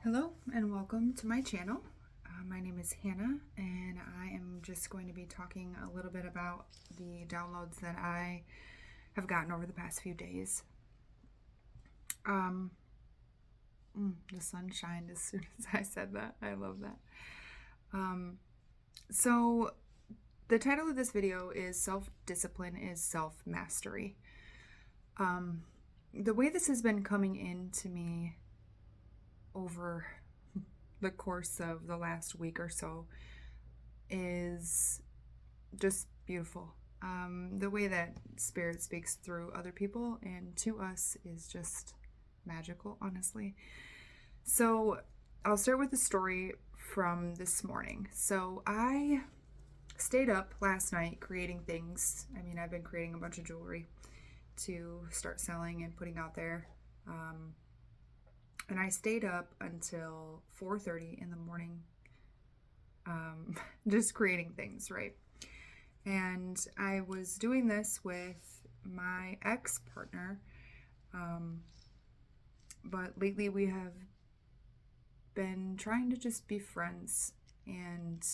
Hello and welcome to my channel. My name is Hannah and I am just going to be talking a little bit about the downloads that I have gotten over the past few days. The sun shined as soon as I said that. I love that. So the title of this video is Self-Discipline is Self-Mastery. The way this has been coming into me over the course of the last week or so is just beautiful. The way that Spirit speaks through other people and to us is just magical, honestly. So I'll start with a story from this morning. So I stayed up last night creating things. I've been creating a bunch of jewelry to start selling and putting out there. And I stayed up until 4:30 in the morning, just creating things, right? And I was doing this with my ex-partner, but lately we have been trying to just be friends and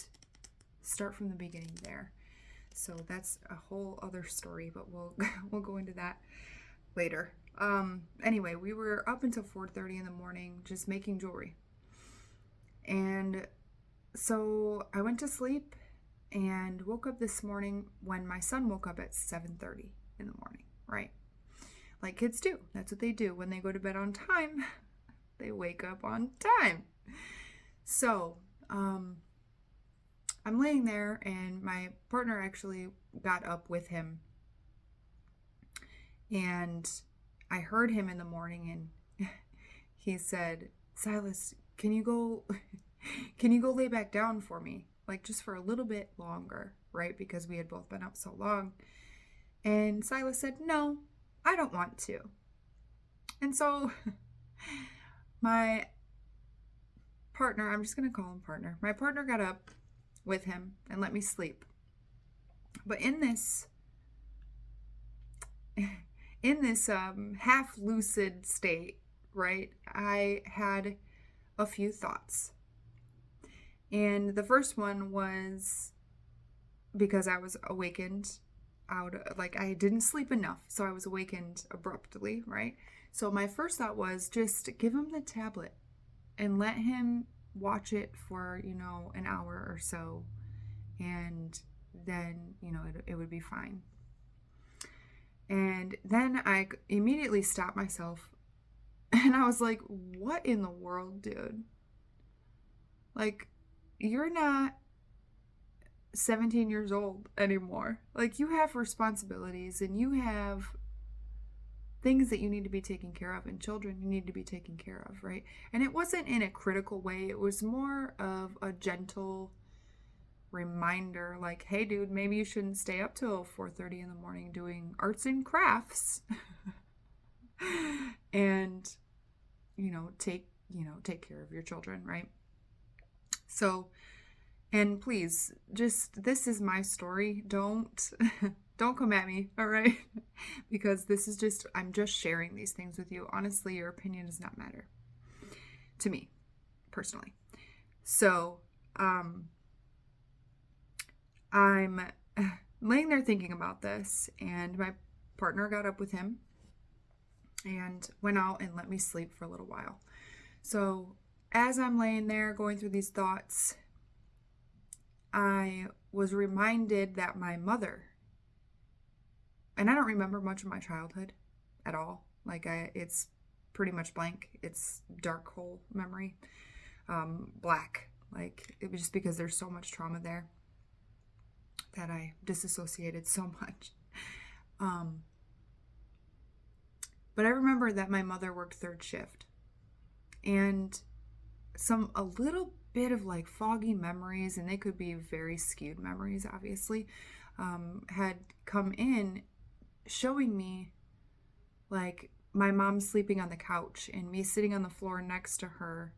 start from the beginning there. So that's a whole other story, but we'll go into that later. Anyway, we were up until 4:30 in the morning just making jewelry. And so I went to sleep and woke up this morning when my son woke up at 7:30 in the morning, right? Like kids do. That's what they do. When they go to bed on time, they wake up on time. So, I'm laying there and my partner actually got up with him. And I heard him in the morning and he said, "Silas, can you go lay back down for me? Like just for a little bit longer," right? Because we had both been up so long. And Silas said, "No, I don't want to." And so my partner, I'm just going to call him partner. My partner got up with him and let me sleep. But in this half lucid state, right, I had a few thoughts. And the first one was because I was awakened I didn't sleep enough. So I was awakened abruptly, right? So my first thought was just give him the tablet and let him watch it for, an hour or so. And then, it would be fine. And then I immediately stopped myself and I was like, what in the world, dude? Like, you're not 17 years old anymore. Like, you have responsibilities and you have things that you need to be taken care of and children you need to be taken care of, right? And it wasn't in a critical way. It was more of a gentle reminder, like, hey dude, maybe you shouldn't stay up till 4:30 in the morning doing arts and crafts and take care of your children, right? So, and please, just, this is my story. Don't come at me, all right? Because this is just, I'm just sharing these things with you. Honestly, your opinion does not matter to me personally. So I'm laying there thinking about this, and my partner got up with him and went out and let me sleep for a little while. So as I'm laying there going through these thoughts, I was reminded that my mother, and I don't remember much of my childhood at all. It's pretty much blank. It's dark hole memory, black. Like, it was just because there's so much trauma there that I disassociated so much. But I remember that my mother worked third shift, and a little bit of like foggy memories, and they could be very skewed memories, obviously, had come in showing me like my mom sleeping on the couch and me sitting on the floor next to her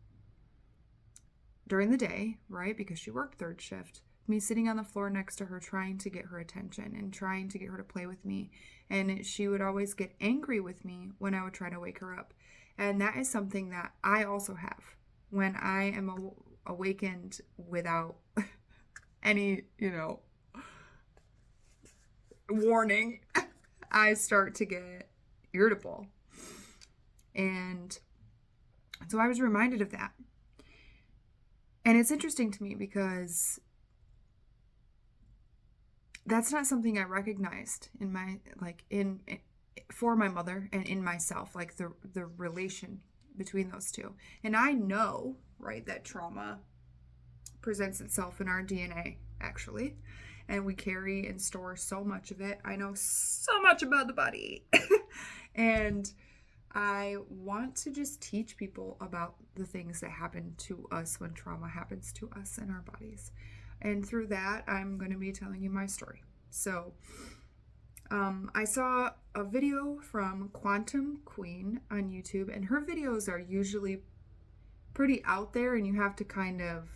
during the day, right? Because she worked third shift. Me sitting on the floor next to her trying to get her attention and trying to get her to play with me. And she would always get angry with me when I would try to wake her up. And that is something that I also have. when I am awakened without any, warning, I start to get irritable. And so I was reminded of that. And it's interesting to me because that's not something I recognized in my, for my mother and in myself, like the relation between those two. And I know, right, that trauma presents itself in our DNA, actually. And we carry and store so much of it. I know so much about the body. And I want to just teach people about the things that happen to us when trauma happens to us in our bodies. And through that, I'm going to be telling you my story. So, I saw a video from Quantum Queen on YouTube, and her videos are usually pretty out there, and you have to kind of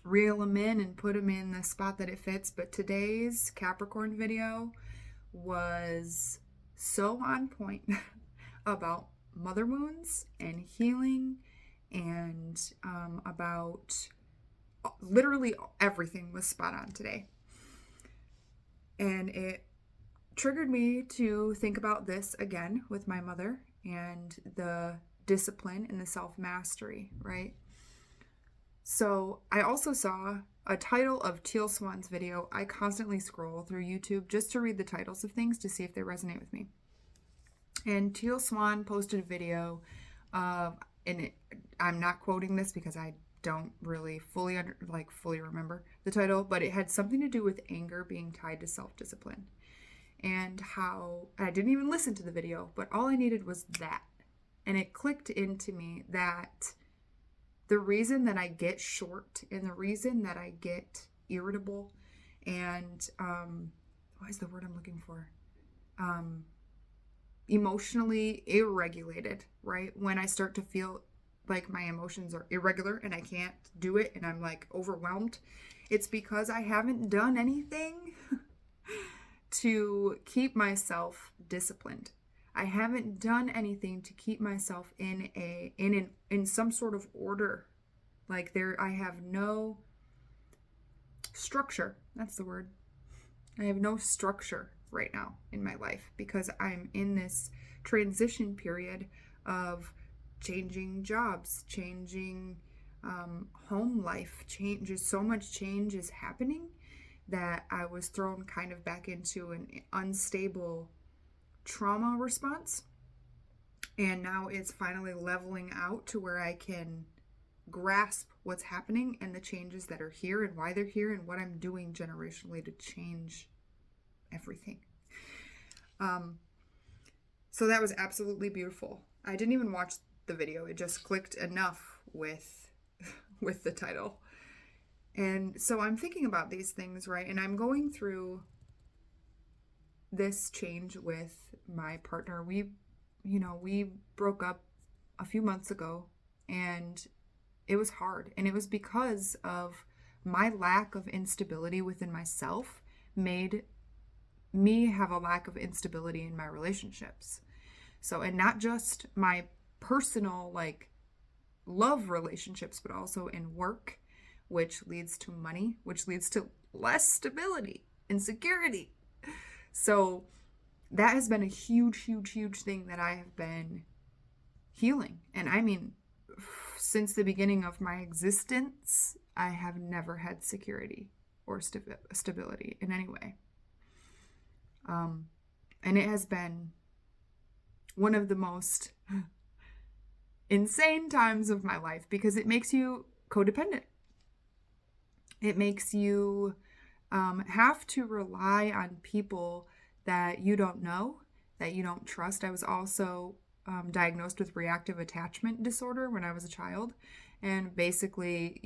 reel them in and put them in the spot that it fits. But today's Capricorn video was so on point about mother wounds and healing, and about literally everything was spot on today. And it triggered me to think about this again with my mother and the discipline and the self-mastery, right? So I also saw a title of Teal Swan's video. I constantly scroll through YouTube just to read the titles of things to see if they resonate with me. And Teal Swan posted a video, and I'm not quoting this because I don't really fully remember the title, but it had something to do with anger being tied to self-discipline. And how I didn't even listen to the video, but all I needed was that. And it clicked into me that the reason that I get short and the reason that I get irritable and what is the word I'm looking for? Emotionally irregulated, right? When I start to feel like my emotions are irregular and I can't do it and I'm like overwhelmed, it's because I haven't done anything to keep myself disciplined. I haven't done anything to keep myself in some sort of order. Like I have no structure. That's the word. I have no structure right now in my life because I'm in this transition period of changing jobs, changing home life, changes. So much change is happening that I was thrown kind of back into an unstable trauma response. And now it's finally leveling out to where I can grasp what's happening and the changes that are here and why they're here and what I'm doing generationally to change everything. So that was absolutely beautiful. I didn't even watch the video. It just clicked enough with the title. And so I'm thinking about these things, right? And I'm going through this change with my partner. We broke up a few months ago, and it was hard. And it was because of my lack of instability within myself made me have a lack of instability in my relationships. So, and not just my personal, love relationships, but also in work, which leads to money, which leads to less stability and security. So that has been a huge, huge, huge thing that I have been healing. And I mean, since the beginning of my existence, I have never had security or stability in any way. And it has been one of the most insane times of my life because it makes you codependent. It makes you have to rely on people that you don't know, that you don't trust. I was also diagnosed with reactive attachment disorder when I was a child. And basically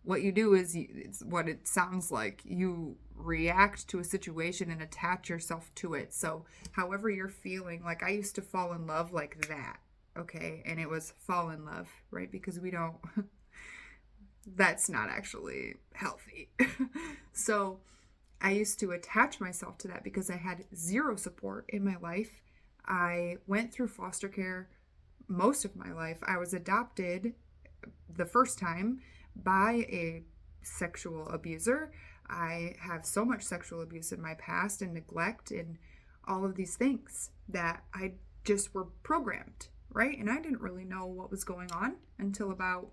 what you do is, it's what it sounds like. You react to a situation and attach yourself to it. So however you're feeling, like I used to fall in love like that. Okay. And it was fall in love, right? Because we don't, that's not actually healthy. So I used to attach myself to that because I had zero support in my life. I went through foster care most of my life. I was adopted the first time by a sexual abuser. I have so much sexual abuse in my past and neglect and all of these things that I just were programmed, right? And I didn't really know what was going on until about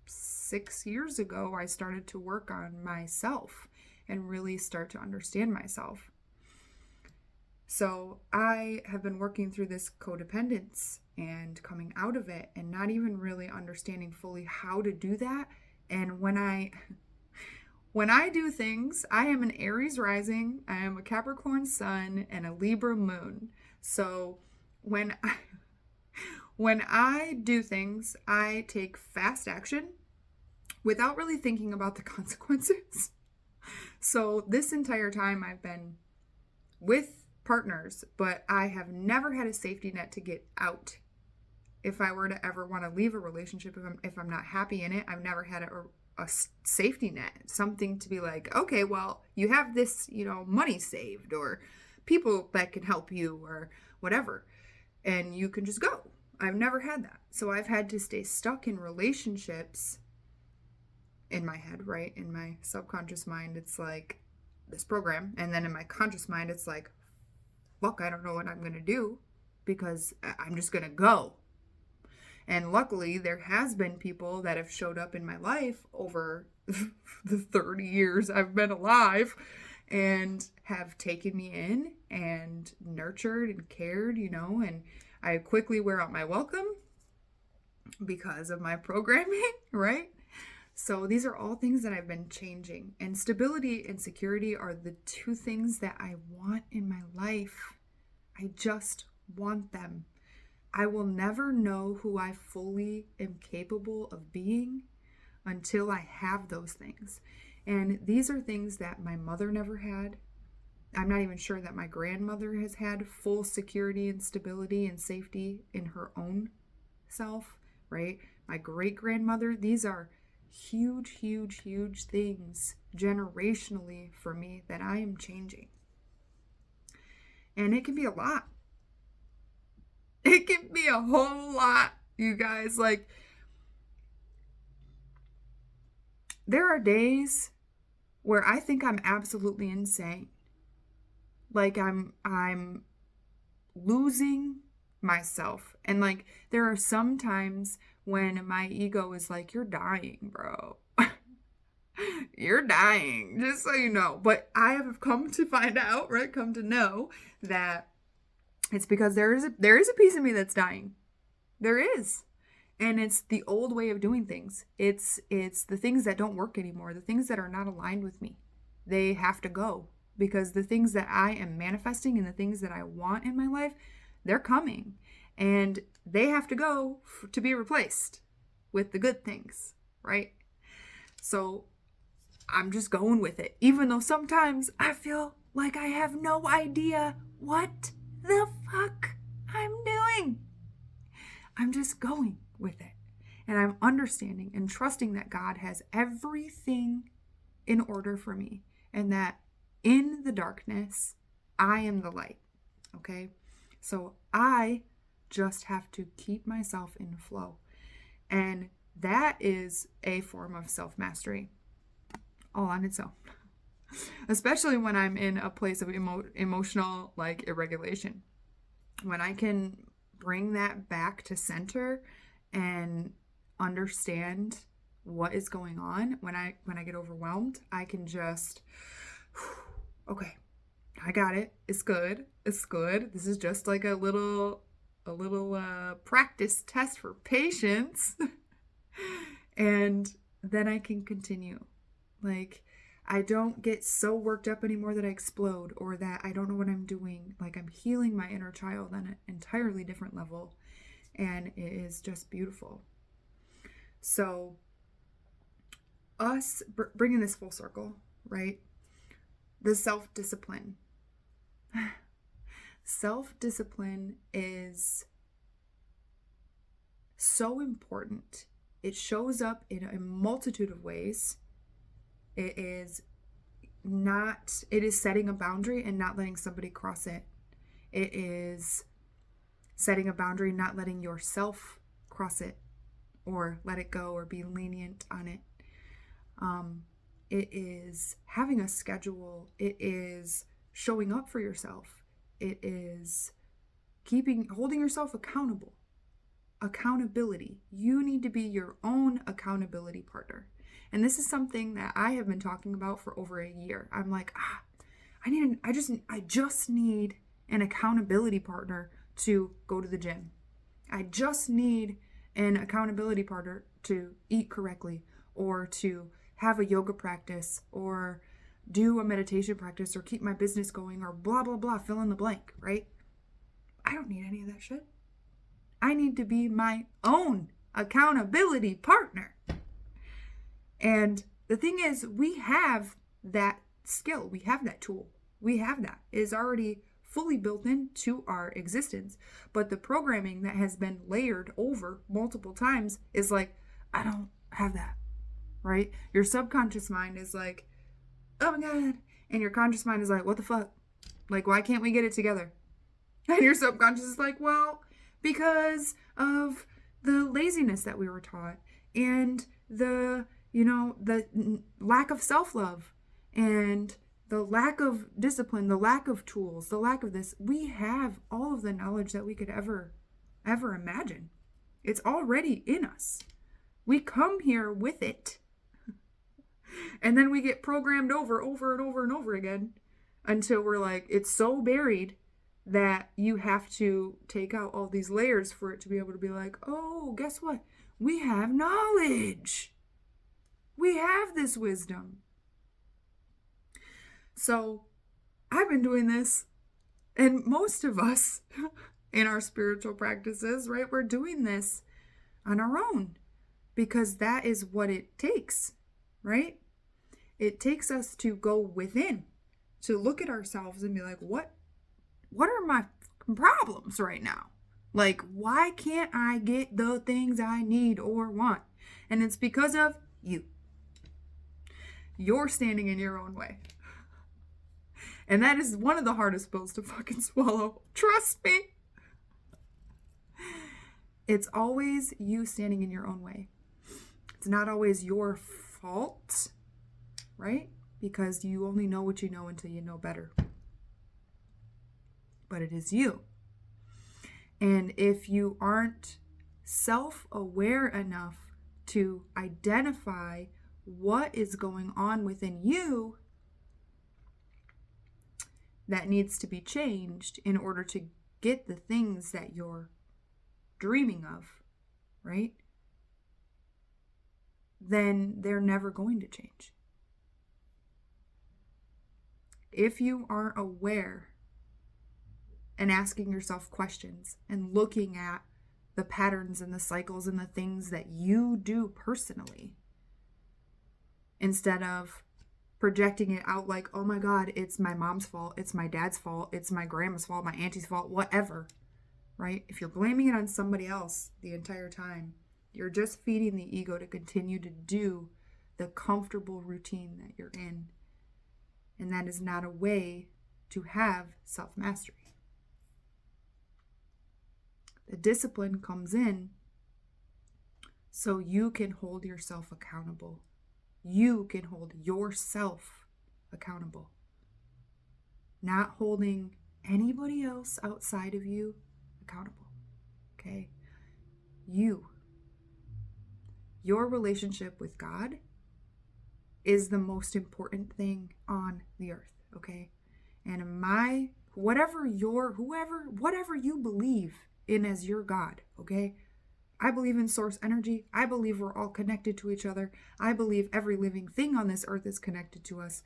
6 years ago. I started to work on myself and really start to understand myself. So I have been working through this codependence and coming out of it and not even really understanding fully how to do that. And when I do things, I am an Aries rising, I am a Capricorn sun, and a Libra moon. So when I do things, I take fast action without really thinking about the consequences. So this entire time I've been with partners, but I have never had a safety net to get out. If I were to ever want to leave a relationship, if I'm not happy in it, I've never had a safety net, something to be like, okay, well, you have this, money saved or people that can help you or whatever, and you can just go. I've never had that. So I've had to stay stuck in relationships in my head, right? In my subconscious mind, it's like this program. And then in my conscious mind, it's like, look, I don't know what I'm going to do because I'm just going to go. And luckily, there has been people that have showed up in my life over the 30 years I've been alive and have taken me in and nurtured and cared, and I quickly wear out my welcome because of my programming, right? So these are all things that I've been changing. And stability and security are the two things that I want in my life. I just want them. I will never know who I fully am capable of being until I have those things. And these are things that my mother never had. I'm not even sure that my grandmother has had full security and stability and safety in her own self, right? My great-grandmother, these are huge, huge, huge things generationally for me that I am changing. And it can be a lot. It can be a whole lot, you guys. Like, there are days where I think I'm absolutely insane. Like I'm losing myself. And like, there are some times when my ego is like, you're dying, bro. You're dying, just so you know. But I have come to find out, right? Come to know that it's because there is a piece of me that's dying. There is. And it's the old way of doing things. It's the things that don't work anymore, the things that are not aligned with me. They have to go because the things that I am manifesting and the things that I want in my life, they're coming. And they have to go to be replaced with the good things, right? So I'm just going with it. Even though sometimes I feel like I have no idea what the fuck I'm doing. I'm just going with it. And I'm understanding and trusting that God has everything in order for me. And that in the darkness, I am the light. Okay? So I just have to keep myself in flow. And that is a form of self-mastery all on its own. Especially when I'm in a place of emotional irregulation. When I can bring that back to center and understand what is going on, when I get overwhelmed, I can just, okay, I got it. It's good. It's good. This is just like a little practice test for patience. And then I can continue. Like, I don't get so worked up anymore that I explode or that I don't know what I'm doing. Like, I'm healing my inner child on an entirely different level. And it is just beautiful. So, us bringing this full circle, right? The self-discipline. Self-discipline is so important. It shows up in a multitude of ways. It is setting a boundary and not letting somebody cross it. It is setting a boundary, not letting yourself cross it or let it go or be lenient on it. It is having a schedule. It is showing up for yourself. It is holding yourself accountable. Accountability. You need to be your own accountability partner. And this is something that I have been talking about for over a year. I'm like, I just need an accountability partner to go to the gym. I just need an accountability partner to eat correctly, or to have a yoga practice, or do a meditation practice, or keep my business going, or blah, blah, blah, fill in the blank, right? I don't need any of that shit. I need to be my own accountability partner. And the thing is, we have that skill. We have that tool. We have that. It is already fully built into our existence. But the programming that has been layered over multiple times is like, I don't have that, right? Your subconscious mind is like, oh my God. And your conscious mind is like, what the fuck? Like, why can't we get it together? And your subconscious is like, well, because of the laziness that we were taught, and the lack of self-love, and the lack of discipline, the lack of tools, the lack of this. We have all of the knowledge that we could ever imagine. It's already in us. We come here with it. And then we get programmed over and over and over again until we're like, it's so buried that you have to take out all these layers for it to be able to be like, oh, guess what? We have knowledge. We have this wisdom. So I've been doing this, and most of us in our spiritual practices, right, we're doing this on our own because that is what it takes, right? It takes us to go within, to look at ourselves and be like, what are my problems right now? Like, why can't I get the things I need or want? And it's because of you. You're standing in your own way. And that is one of the hardest pills to fucking swallow. Trust me. It's always you standing in your own way. It's not always your fault, right? Because you only know what you know until you know better. But it is you. And if you aren't self-aware enough to identify what is going on within you that needs to be changed in order to get the things that you're dreaming of, right? Then they're never going to change. If you aren't aware and asking yourself questions and looking at the patterns and the cycles and the things that you do personally, instead of projecting it out like, oh my God, it's my mom's fault, it's my dad's fault, it's my grandma's fault, my auntie's fault, whatever, right? If you're blaming it on somebody else the entire time, you're just feeding the ego to continue to do the comfortable routine that you're in. And that is not a way to have self-mastery. The discipline comes in so you can hold yourself accountable. You can hold yourself accountable. Not holding anybody else outside of you accountable. Okay? You. Your relationship with God is the most important thing on the earth. Okay? And whatever you believe in as your God, okay? I believe in source energy. I believe we're all connected to each other. I believe every living thing on this earth is connected to us.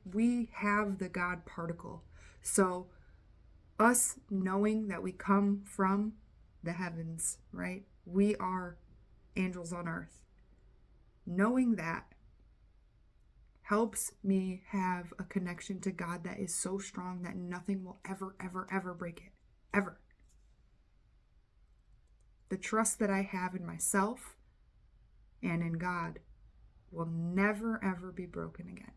We have the God particle. So us knowing that we come from the heavens, right? We are angels on earth. Knowing that helps me have a connection to God that is so strong that nothing will ever break it. Ever. The trust that I have in myself and in God will never, ever be broken again.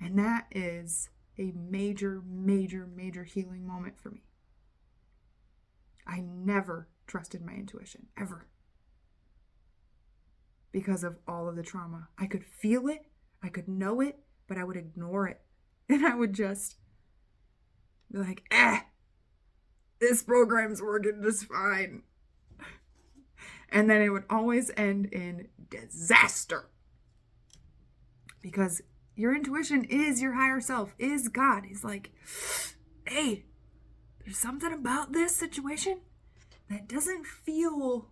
And that is a major healing moment for me. I never trusted my intuition, ever. Because of all of the trauma. I could feel it, I could know it, but I would ignore it. And I would just be like, this program's working just fine. And then it would always end in disaster. Because your intuition is your higher self, is God. He's like, hey, there's something about this situation that doesn't feel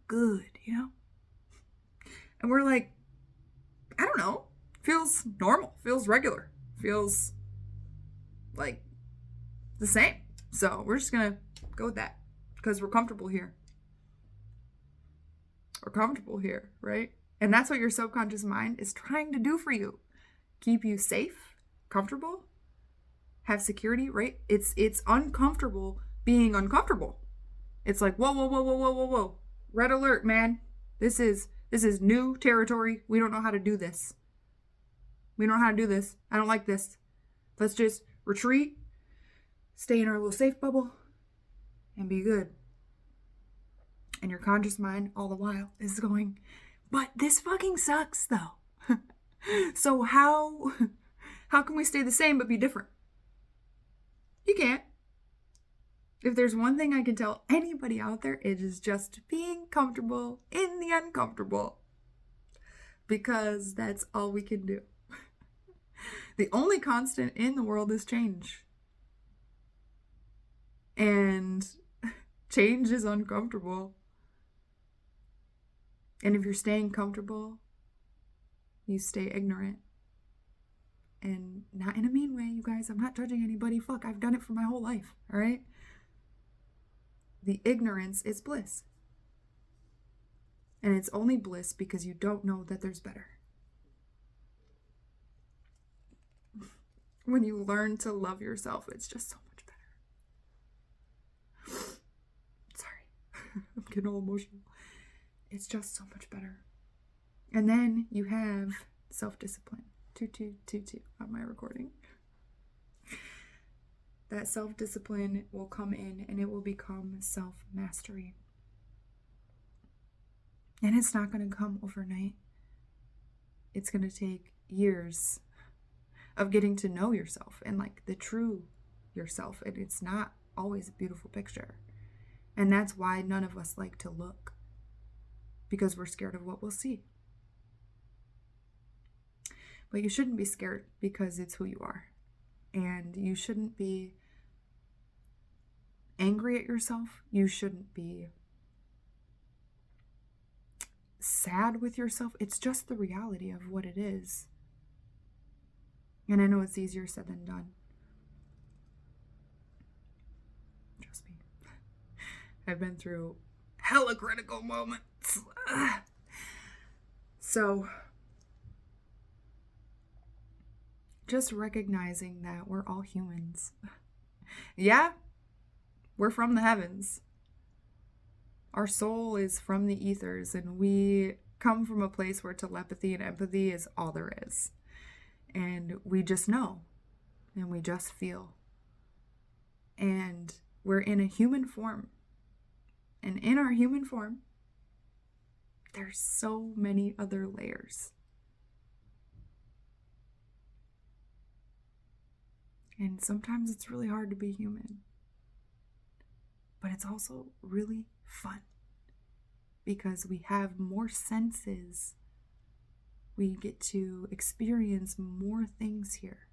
good, you know? And we're like, I don't know. Feels normal, feels regular, feels like the same. So we're just going to go with that because we're comfortable here. We're comfortable here, right? And that's what your subconscious mind is trying to do for you. Keep you safe, comfortable, have security, right? It's uncomfortable being uncomfortable. It's like, whoa, whoa, whoa, whoa, whoa, whoa, whoa. Red alert, man. This is new territory. We don't know how to do this. We don't know how to do this. I don't like this. Let's just retreat, stay in our little safe bubble, and be good. And your conscious mind all the while is going, but this fucking sucks though. So how can we stay the same but be different? You can't. If there's one thing I can tell anybody out there, it is just being comfortable in the uncomfortable. Because that's all we can do. The only constant in the world is change. And change is uncomfortable. And if you're staying comfortable, you stay ignorant. And not in a mean way, you guys. I'm not judging anybody. Fuck, I've done it for my whole life, all right? The ignorance is bliss. And it's only bliss because you don't know that there's better. When you learn to love yourself, it's just so much better. Sorry, I'm getting all emotional. It's just so much better. And then you have self-discipline. 2222 on my recording. That self-discipline will come in and it will become self-mastery. And it's not going to come overnight. It's going to take years of getting to know yourself and like the true yourself. And it's not always a beautiful picture. And that's why none of us like to look. Because we're scared of what we'll see. But you shouldn't be scared because it's who you are. And you shouldn't be angry at yourself. You shouldn't be sad with yourself. It's just the reality of what it is. And I know it's easier said than done. Trust me. I've been through hella critical moments. So, just recognizing that we're all humans. Yeah, we're from the heavens. Our soul is from the ethers, and we come from a place where telepathy and empathy is all there is. And we just know, and we just feel. And we're in a human form. And in our human form, there's so many other layers. And sometimes it's really hard to be human. But it's also really fun. Because we have more senses. We get to experience more things here.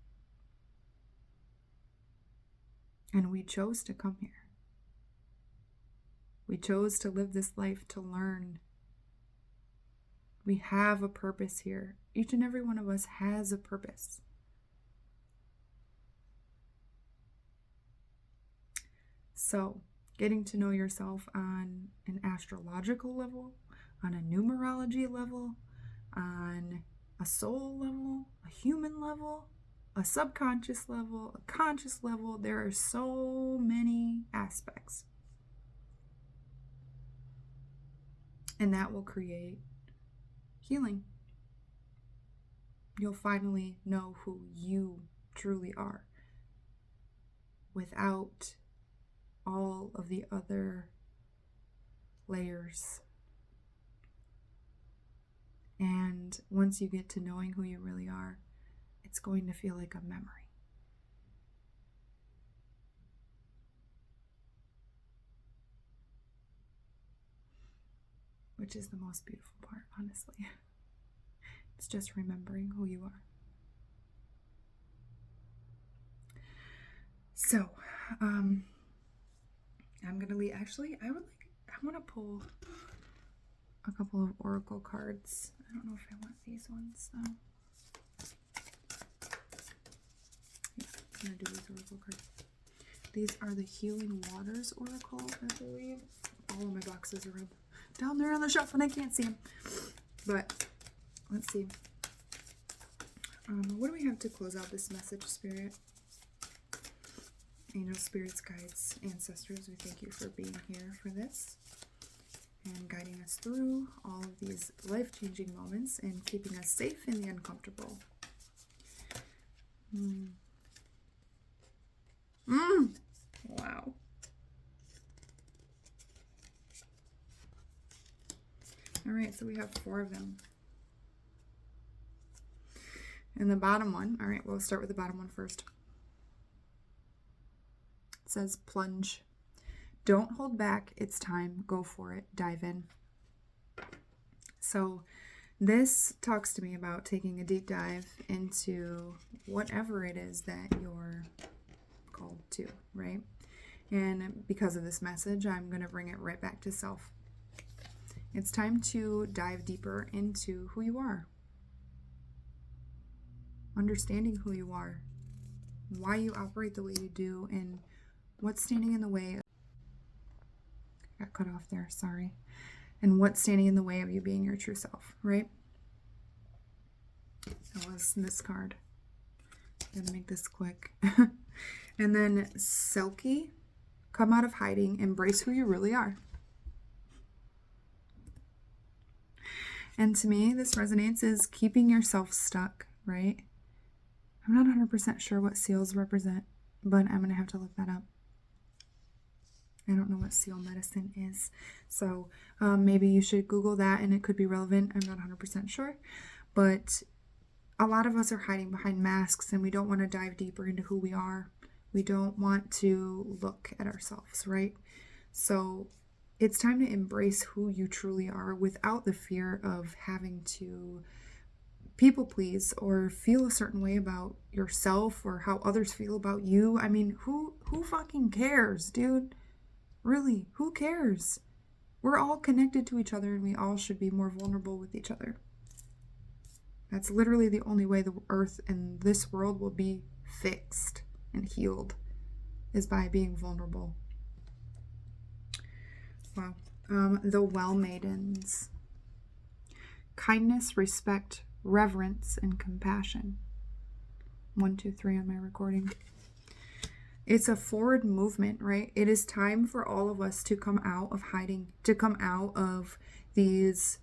And we chose to come here. We chose to live this life to learn. We have a purpose here. Each and every one of us has a purpose. So, getting to know yourself on an astrological level, on a numerology level, on a soul level, a human level, a subconscious level, a conscious level. There are so many aspects. And that will create healing. You'll finally know who you truly are without all of the other layers. And once you get to knowing who you really are, it's going to feel like a memory. Which is the most beautiful part, honestly. It's just remembering who you are. So, I'm gonna leave. Actually, I want to pull a couple of oracle cards. I don't know if I want these ones though. Yeah, I'm gonna do these oracle cards. These are the Healing Waters Oracle, I believe. All of my boxes are down there on the shelf and I can't see them. But let's see. What do we have to close out this message, Spirit? Angels, spirits, guides, ancestors, we thank you for being here for this and guiding us through all of these life-changing moments and keeping us safe in the uncomfortable. Wow. All right, so we have 4 of them. And the bottom one, all right, we'll start with the bottom one first. It says plunge. Don't hold back. It's time. Go for it. Dive in. So this talks to me about taking a deep dive into whatever it is that you're called to, right? And because of this message, I'm going to bring it right back to self. It's time to dive deeper into who you are. Understanding who you are, why you operate the way you do, and what's standing in the way. Got cut off there, sorry. And what's standing in the way of you being your true self, right? That was this card. I'm gonna make this quick. And then Selkie, come out of hiding, embrace who you really are. And to me, this resonates as keeping yourself stuck, right? I'm not 100% sure what seals represent, but I'm going to have to look that up. I don't know what seal medicine is. So maybe you should Google that and it could be relevant. I'm not 100% sure. But a lot of us are hiding behind masks and we don't want to dive deeper into who we are. We don't want to look at ourselves, right? So it's time to embrace who you truly are without the fear of having to people please or feel a certain way about yourself or how others feel about you. I mean, who fucking cares, dude? Really, who cares? We're all connected to each other and we all should be more vulnerable with each other. That's literally the only way the earth and this world will be fixed and healed, is by being vulnerable. Wow. The Well Maidens. Kindness, respect, reverence, and compassion. 1, 2, 3 on my recording. It's a forward movement, right? It is time for all of us to come out of hiding, to come out of these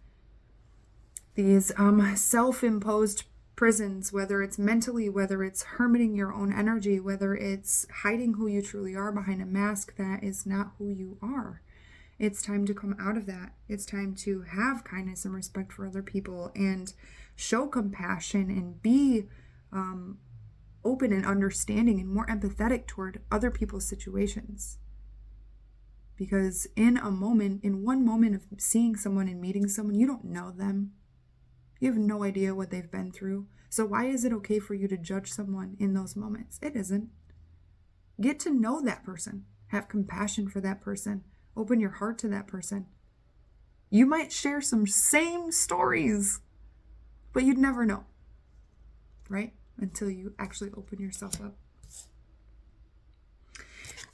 self-imposed prisons, whether it's mentally, whether it's hermiting your own energy, whether it's hiding who you truly are behind a mask that is not who you are. It's time to come out of that. It's time to have kindness and respect for other people and show compassion and be open and understanding and more empathetic toward other people's situations. Because in one moment of seeing someone and meeting someone, you don't know them. You have no idea what they've been through. So why is it okay for you to judge someone in those moments? It isn't. Get to know that person. Have compassion for that person. Open your heart to that person. You might share some same stories, but you'd never know, right? Until you actually open yourself up.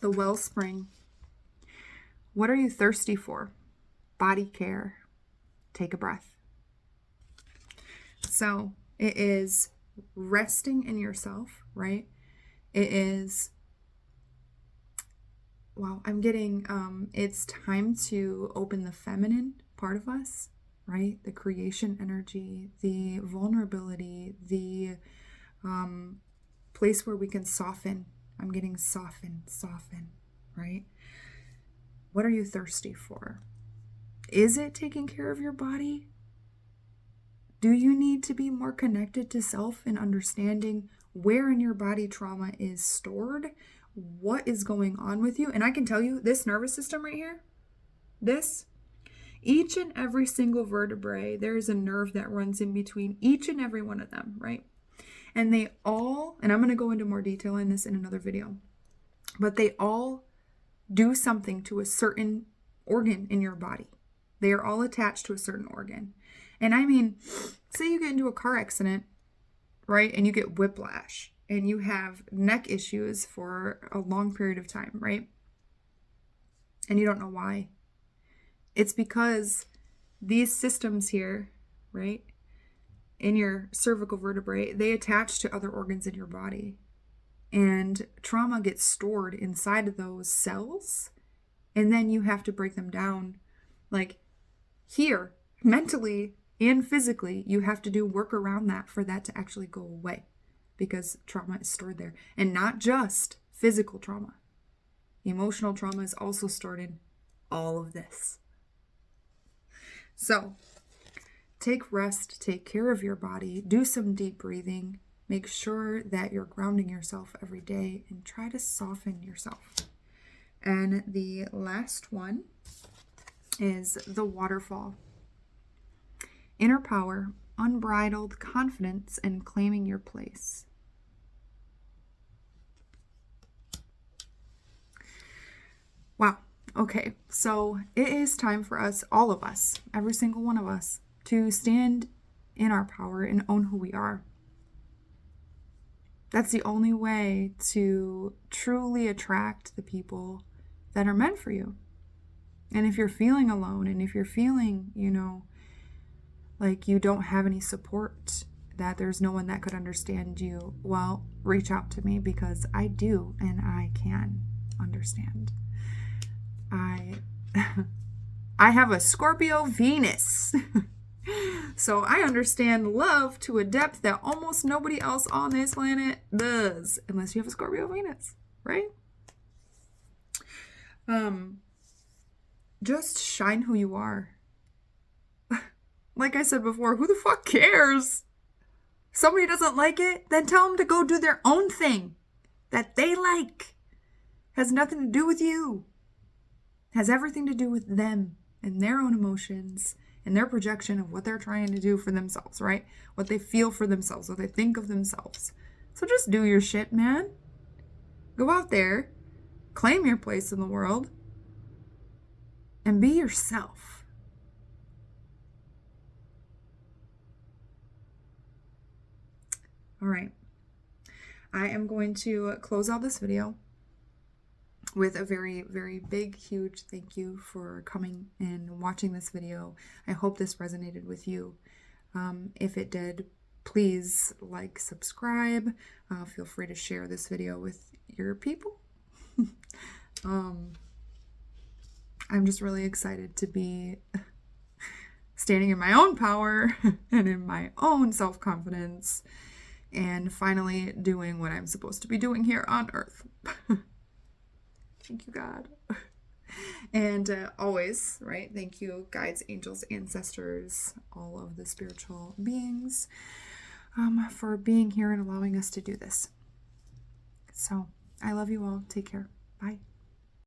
The Wellspring. What are you thirsty for? Body care. Take a breath. So it is resting in yourself, right? It is, wow, I'm getting, it's time to open the feminine part of us, right? The creation energy, the vulnerability, the place where we can soften. I'm getting soften, right? What are you thirsty for? Is it taking care of your body? Do you need to be more connected to self and understanding where in your body trauma is stored? What is going on with you? And I can tell you, this nervous system right here, each and every single vertebrae, there is a nerve that runs in between each and every one of them, right? And they all, and I'm going to go into more detail in this in another video, but they all do something to a certain organ in your body. They are all attached to a certain organ. And I mean, say you get into a car accident, right? And you get whiplash and you have neck issues for a long period of time, right? And you don't know why. It's because these systems here, right, in your cervical vertebrae, they attach to other organs in your body. And trauma gets stored inside of those cells. And then you have to break them down. Like here, mentally and physically, you have to do work around that for that to actually go away. Because trauma is stored there. And not just physical trauma. Emotional trauma is also stored in all of this. So, take rest, take care of your body, do some deep breathing, make sure that you're grounding yourself every day, and try to soften yourself. And the last one is the waterfall. Inner power, unbridled confidence, and claiming your place. Wow. Okay, so it is time for us, all of us, every single one of us, to stand in our power and own who we are. That's the only way to truly attract the people that are meant for you. And if you're feeling alone, and if you're feeling, like you don't have any support, that there's no one that could understand you, well, reach out to me, because I do, and I can understand. I have a Scorpio Venus. So I understand love to a depth that almost nobody else on this planet does, unless you have a Scorpio Venus, right? Just shine who you are. Like I said before, who the fuck cares? Somebody doesn't like it, then tell them to go do their own thing that they like. Has nothing to do with you. Has everything to do with them and their own emotions and their projection of what they're trying to do for themselves, right? What they feel for themselves, what they think of themselves. So just do your shit, man. Go out there, claim your place in the world, and be yourself. All right. I am going to close out this video with a very, very big, huge thank you for coming and watching this video. I hope this resonated with you. If it did, please like, subscribe. Feel free to share this video with your people. I'm just really excited to be standing in my own power and in my own self-confidence and finally doing what I'm supposed to be doing here on Earth. Thank you, God. And always, right? Thank you, guides, angels, ancestors, all of the spiritual beings, for being here and allowing us to do this. So, I love you all. Take care. Bye.